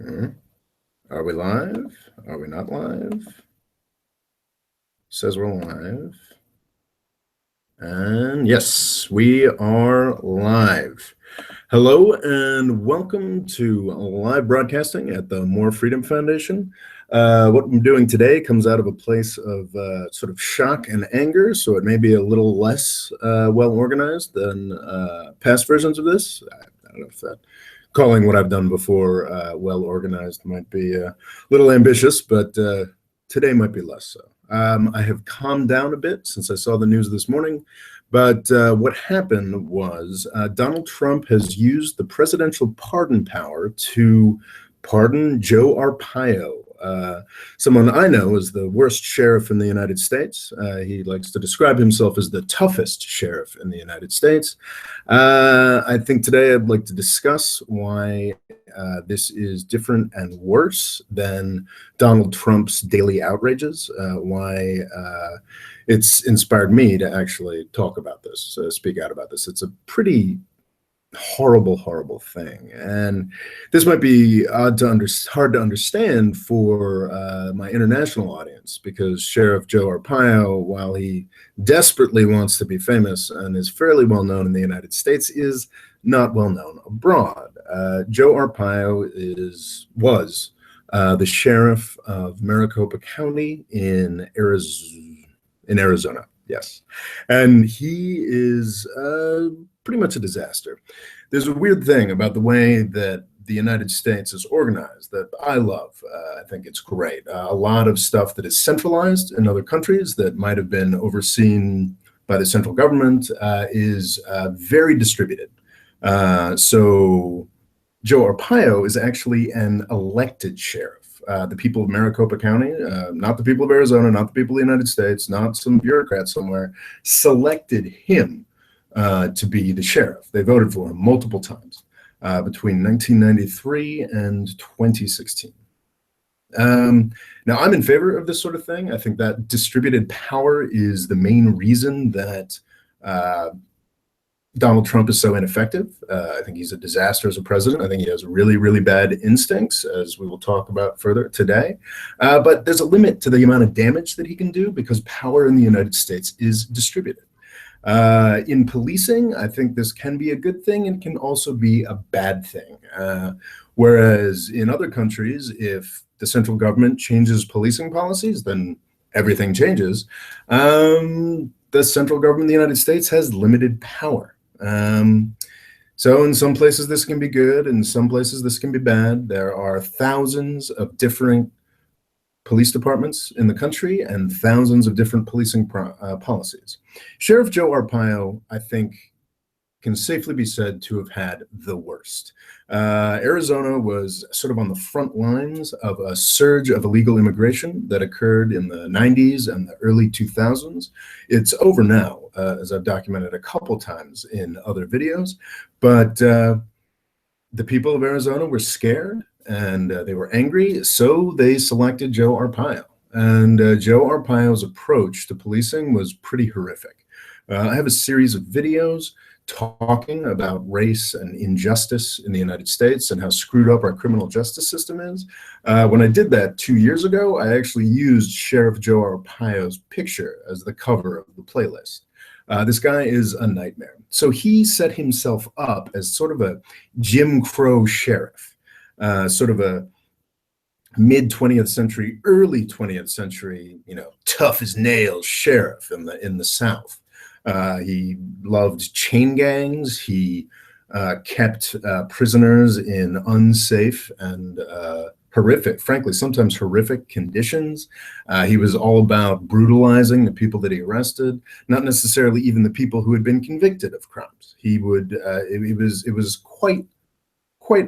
Hmm. Are we live? Are we not live? Says we're live. And yes, we are live. Hello and welcome to live broadcasting at the More Freedom Foundation. What I'm doing today comes out of a place of sort of shock and anger, so it may be a little less well organized than past versions of this. I don't know if that calling what I've done before well organized might be a little ambitious, but today might be less so. I have calmed down a bit since I saw the news this morning. But what happened was Donald Trump has used the presidential pardon power to pardon Joe Arpaio, someone I know is the worst sheriff in the United States. He likes to describe himself as the toughest sheriff in the United States. I think today I'd like to discuss why this is different and worse than Donald Trump's daily outrages, why it's inspired me to actually talk about this, speak out about this. It's a pretty horrible, horrible thing. And this might be hard to understand for my international audience because Sheriff Joe Arpaio, while he desperately wants to be famous and is fairly well known in the United States, is not well known abroad. Joe Arpaio was the sheriff of Maricopa County in Arizona. Yes. And he is pretty much a disaster. There's a weird thing about the way that the United States is organized that I love. I think it's great. A lot of stuff that is centralized in other countries that might have been overseen by the central government is very distributed. So Joe Arpaio is actually an elected sheriff. The people of Maricopa County, not the people of Arizona, not the people of the United States, not some bureaucrat somewhere, selected him to be the sheriff. They voted for him multiple times between 1993 and 2016. Now, I'm in favor of this sort of thing. I think that distributed power is the main reason that Donald Trump is so ineffective. I think he's a disaster as a president. I think he has really, really bad instincts, as we will talk about further today. But there's a limit to the amount of damage that he can do because power in the United States is distributed. In policing, I think this can be a good thing and can also be a bad thing. Whereas in other countries, if the central government changes policing policies, then everything changes. The central government of the United States has limited power. So in some places this can be good, in some places this can be bad. There are thousands of different police departments in the country and thousands of different policing policies. Sheriff Joe Arpaio, I think, can safely be said to have had the worst. Arizona was sort of on the front lines of a surge of illegal immigration that occurred in the 90s and the early 2000s. It's over now, as I've documented a couple times in other videos, but the people of Arizona were scared and they were angry, so they selected Joe Arpaio. And Joe Arpaio's approach to policing was pretty horrific. I have a series of videos talking about race and injustice in the United States and how screwed up our criminal justice system is. When I did that 2 years ago, I actually used Sheriff Joe Arpaio's picture as the cover of the playlist. This guy is a nightmare. So he set himself up as sort of a Jim Crow sheriff, sort of a mid-20th century, early 20th century, tough as nails sheriff in the South. He loved chain gangs. He kept prisoners in unsafe and horrific, frankly, sometimes horrific conditions. He was all about brutalizing the people that he arrested, not necessarily even the people who had been convicted of crimes. He would, it was quite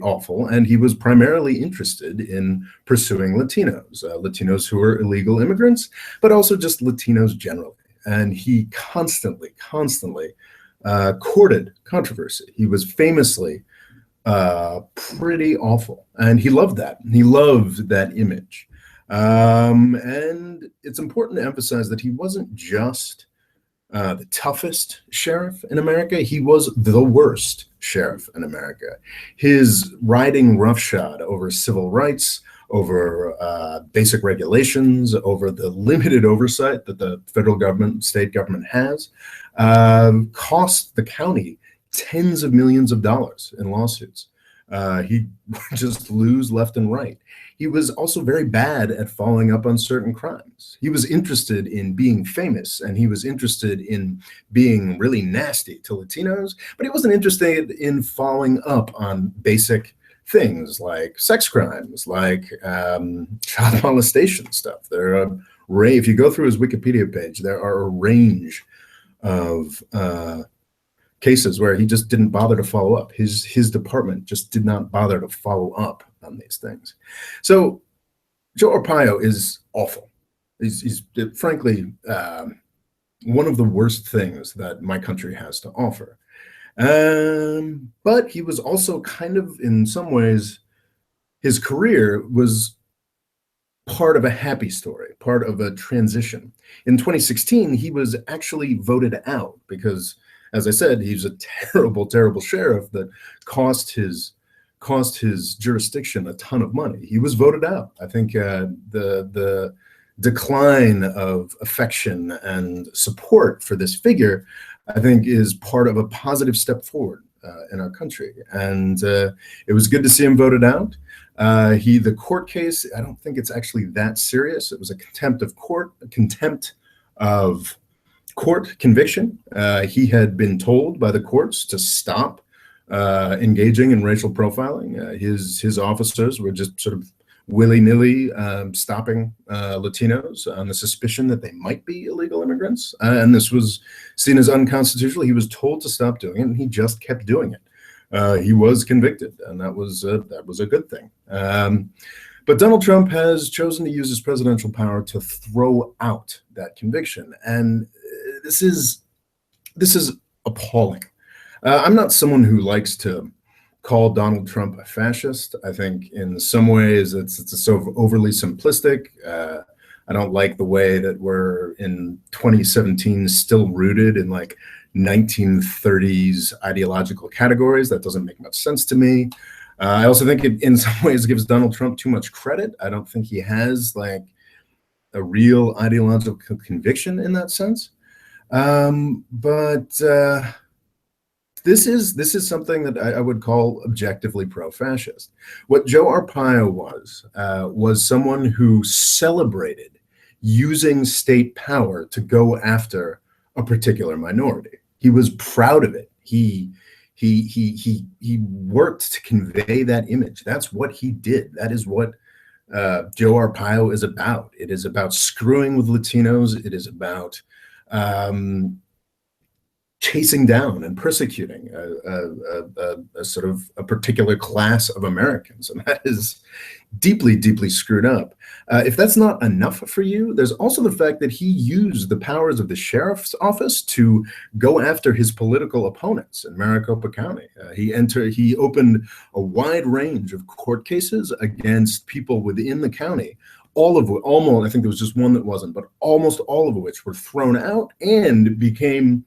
awful, and he was primarily interested in pursuing Latinos who were illegal immigrants, but also just Latinos generally. And he constantly courted controversy. He was famously pretty awful, and he loved that. He loved that image. And it's important to emphasize that he wasn't just the toughest sheriff in America. He was the worst sheriff in America. His riding roughshod over civil rights, over basic regulations, over the limited oversight that the federal government, state government has, cost the county tens of millions of dollars in lawsuits. He just lose left and right. He was also very bad at following up on certain crimes. He was interested in being famous, and he was interested in being really nasty to Latinos, but he wasn't interested in following up on basic things like sex crimes, like child molestation stuff. There are if you go through his Wikipedia page, there are a range of cases where he just didn't bother to follow up. His department just did not bother to follow up on these things. So Joe Arpaio is awful. He's frankly one of the worst things that my country has to offer. But he was also kind of, in some ways, his career was part of a happy story, part of a transition. In 2016, he was actually voted out because, as I said, he's a terrible, terrible sheriff that cost his jurisdiction a ton of money. He was voted out. I think the decline of affection and support for this figure, I think, is part of a positive step forward in our country. And it was good to see him voted out. The court case, I don't think it's actually that serious. It was a contempt of court conviction. He had been told by the courts to stop engaging in racial profiling. His officers were just sort of willy-nilly stopping Latinos on the suspicion that they might be illegal immigrants. And this was seen as unconstitutional. He was told to stop doing it, and he just kept doing it. He was convicted, and that was a good thing. But Donald Trump has chosen to use his presidential power to throw out that conviction, and this is appalling. I'm not someone who likes to call Donald Trump a fascist. I think in some ways it's so overly simplistic. I don't like the way that we're in 2017 still rooted in like 1930s ideological categories. That doesn't make much sense to me. I also think it in some ways gives Donald Trump too much credit. I don't think he has like a real ideological conviction in that sense. But this is something that I would call objectively pro-fascist. What Joe Arpaio was someone who celebrated using state power to go after a particular minority. He was proud of it. He worked to convey that image. That's what he did. That is what Joe Arpaio is about. It is about screwing with Latinos. It is about chasing down and persecuting a sort of a particular class of Americans, and that is deeply, deeply screwed up. If that's not enough for you, there's also the fact that he used the powers of the sheriff's office to go after his political opponents in Maricopa County. He opened a wide range of court cases against people within the county, almost, I think there was just one that wasn't, but almost all of which were thrown out and became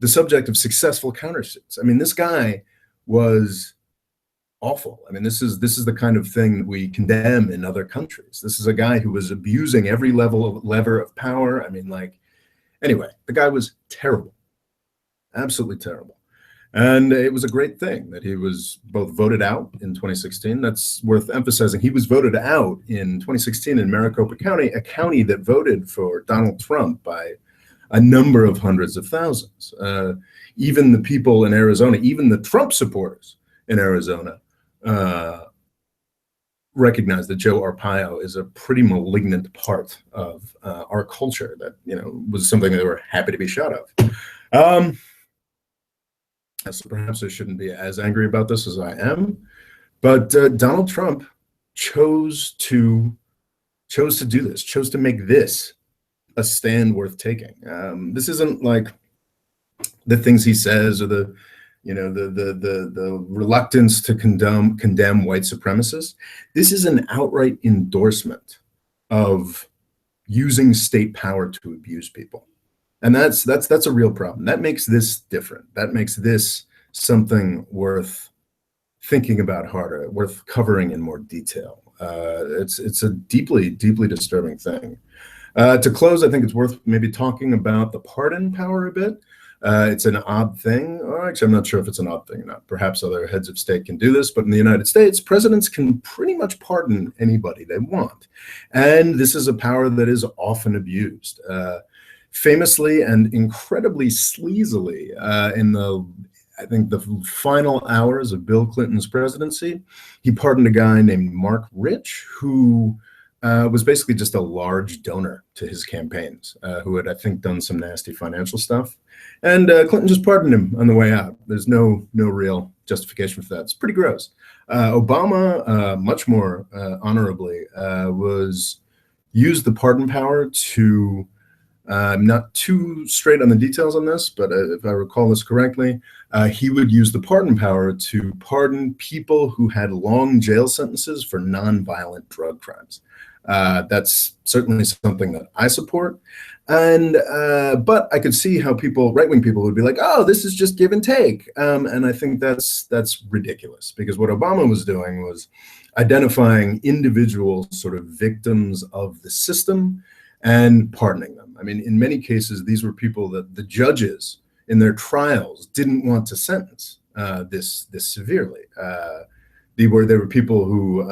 the subject of successful countersuits. I mean, this guy was awful. I mean, this is the kind of thing that we condemn in other countries. This is a guy who was abusing every lever of power. I mean, like, anyway, the guy was terrible, absolutely terrible. And it was a great thing that he was both voted out in 2016. That's worth emphasizing. He was voted out in 2016 in Maricopa County, a county that voted for Donald Trump by a number of hundreds of thousands. Even the people in Arizona, even the Trump supporters in Arizona, recognize that Joe Arpaio is a pretty malignant part of our culture that, was something they were happy to be shut of. So perhaps I shouldn't be as angry about this as I am, but Donald Trump chose to do this, chose to make this a stand worth taking. This isn't like the things he says or the reluctance to condemn white supremacists. This is an outright endorsement of using state power to abuse people. And that's a real problem. That makes this different. That makes this something worth thinking about harder, worth covering in more detail. It's a deeply disturbing thing. To close, I think it's worth maybe talking about the pardon power a bit. It's an odd thing, or actually, I'm not sure if it's an odd thing or not. Perhaps other heads of state can do this, but in the United States, presidents can pretty much pardon anybody they want. And this is a power that is often abused. Famously and incredibly sleazily in the I think the final hours of Bill Clinton's presidency, he pardoned a guy named Mark Rich, who was basically just a large donor to his campaigns, who had, I think, done some nasty financial stuff. And Clinton just pardoned him on the way out. There's no real justification for that. It's pretty gross. Obama, much more honorably, used the pardon power to, I'm not too straight on the details on this, but if I recall this correctly, he would use the pardon power to pardon people who had long jail sentences for nonviolent drug crimes. That's certainly something that I support. And but I could see how right-wing people would be like, "Oh, this is just give and take," and I think that's ridiculous, because what Obama was doing was identifying individual sort of victims of the system and pardoning them. I mean, in many cases, these were people that the judges in their trials didn't want to sentence this severely. There were people who,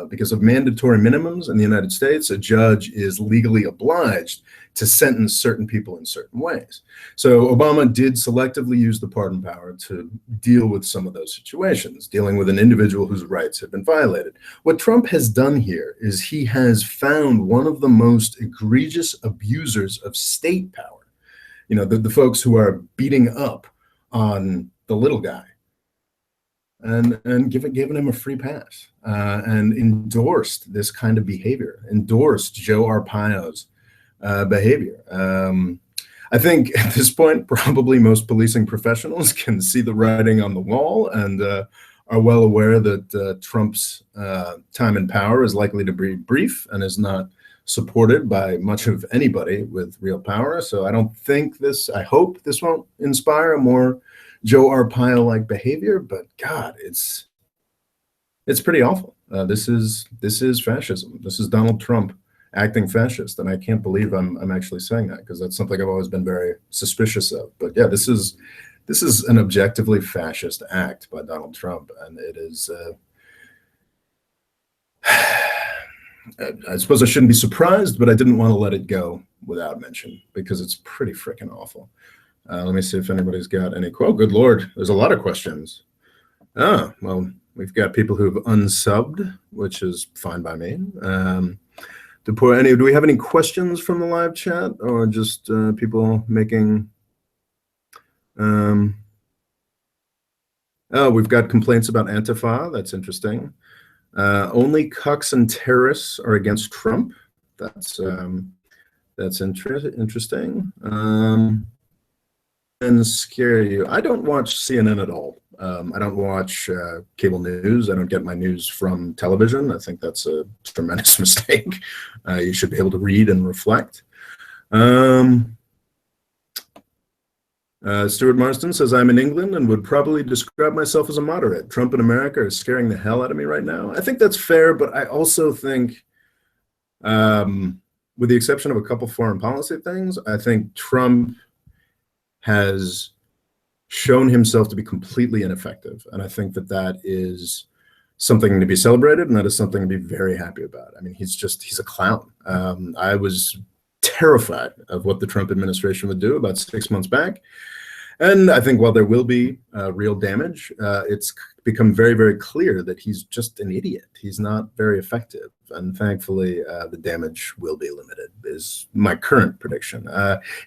because of mandatory minimums in the United States, a judge is legally obliged to sentence certain people in certain ways. So Obama did selectively use the pardon power to deal with some of those situations, dealing with an individual whose rights had been violated. What Trump has done here is he has found one of the most egregious abusers of state power, the folks who are beating up on the little guy, and giving him a free pass, and endorsed this kind of behavior, endorsed Joe Arpaio's behavior. I think at this point, probably most policing professionals can see the writing on the wall and are well aware that Trump's time in power is likely to be brief and is not supported by much of anybody with real power. So I hope this won't inspire a more Joe Arpaio-like behavior, but God, it's pretty awful. This is fascism. This is Donald Trump acting fascist, and I can't believe I'm actually saying that, because that's something I've always been very suspicious of. But yeah, this is an objectively fascist act by Donald Trump, and it is. I suppose I shouldn't be surprised, but I didn't want to let it go without mention, because it's pretty freaking awful. Let me see if anybody's got any. Oh, good Lord, there's a lot of questions. Well, we've got people who've unsubbed, which is fine by me. Do we have any questions from the live chat, or just people making? Oh, we've got complaints about Antifa. That's interesting. Only cucks and terrorists are against Trump. That's interesting. And scare you. I don't watch CNN at all. I don't watch cable news. I don't get my news from television. I think that's a tremendous mistake. You should be able to read and reflect. Stuart Marston says, I'm in England and would probably describe myself as a moderate. Trump in America is scaring the hell out of me right now. I think that's fair, but I also think, with the exception of a couple foreign policy things, I think Trump has shown himself to be completely ineffective. And I think that is something to be celebrated, and that is something to be very happy about. I mean, he's a clown. I was terrified of what the Trump administration would do about 6 months back. And I think while there will be real damage, it's become very, very clear that he's just an idiot. He's not very effective. And thankfully, the damage will be limited, is my current prediction.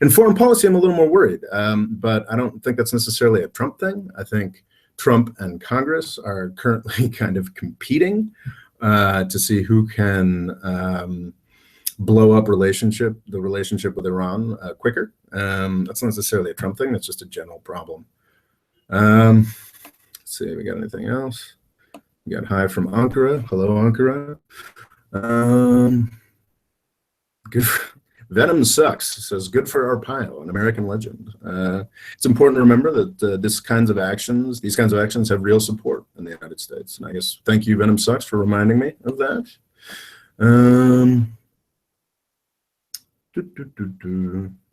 In foreign policy, I'm a little more worried, but I don't think that's necessarily a Trump thing. I think Trump and Congress are currently kind of competing to see who can blow up the relationship with Iran quicker. That's not necessarily a Trump thing. That's just a general problem. Let's see, we got anything else? We got hi from Ankara. Hello, Ankara. Good. Venom sucks, says good for Arpaio, an American legend. It's important to remember that these kinds of actions have real support in the United States. And I guess thank you, Venom sucks, for reminding me of that.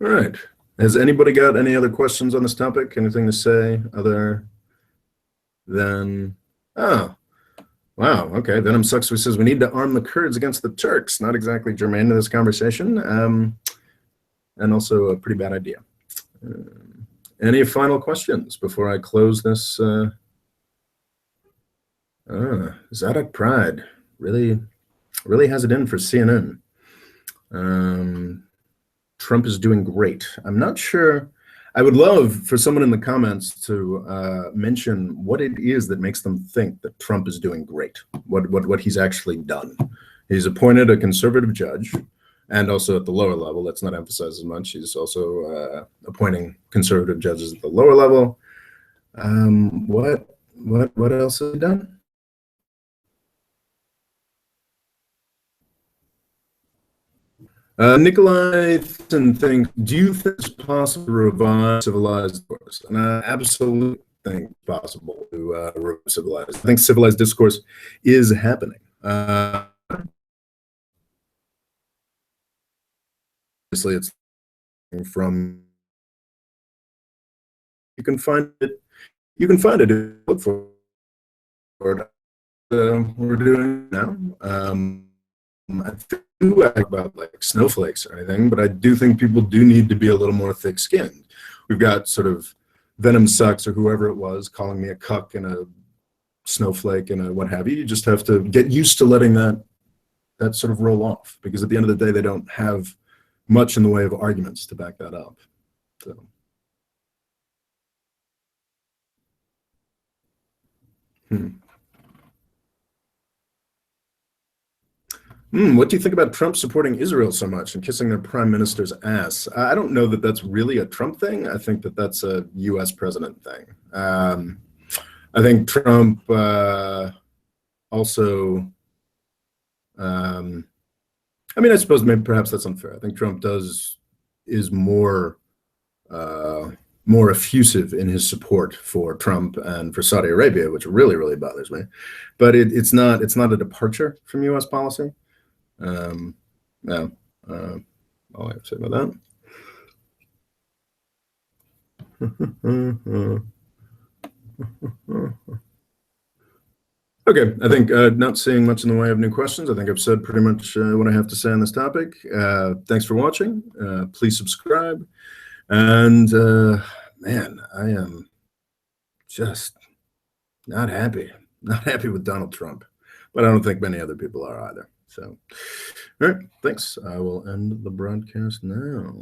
All right. Has anybody got any other questions on this topic? Anything to say other than, oh, wow, okay. Venom sucks, who says we need to arm the Kurds against the Turks. Not exactly germane to this conversation, and also a pretty bad idea. Any final questions before I close this? Zadok Pride really has it in for CNN. Trump is doing great. I'm not sure. I would love for someone in the comments to mention what it is that makes them think that Trump is doing great, what he's actually done. He's appointed a conservative judge, and also at the lower level, let's not emphasize as much, he's also appointing conservative judges at the lower level. What else has he done? Nikolai thinks, do you think it's possible to revive civilized discourse? And I absolutely think it's possible to revive civilized. I think civilized discourse is happening. Obviously, it's from, you can find it if you look for it. We're doing now. I do act about like snowflakes or anything, but I do think people do need to be a little more thick-skinned. We've got sort of Venom sucks or whoever it was calling me a cuck and a snowflake and a what have you. You just have to get used to letting that sort of roll off, because at the end of the day, they don't have much in the way of arguments to back that up. So. What do you think about Trump supporting Israel so much and kissing their prime minister's ass? I don't know that that's really a Trump thing. I think that that's a U.S. president thing. I think Trump also, I mean, I suppose maybe perhaps that's unfair. I think Trump is more effusive in his support for Trump and for Saudi Arabia, which really bothers me. But it's not a departure from U.S. policy. Yeah, all I have to say about that. Okay, I think not seeing much in the way of new questions. I think I've said pretty much what I have to say on this topic. Thanks for watching. Please subscribe. And man, I am just not happy with Donald Trump, but I don't think many other people are either. So, all right, thanks. I will end the broadcast now.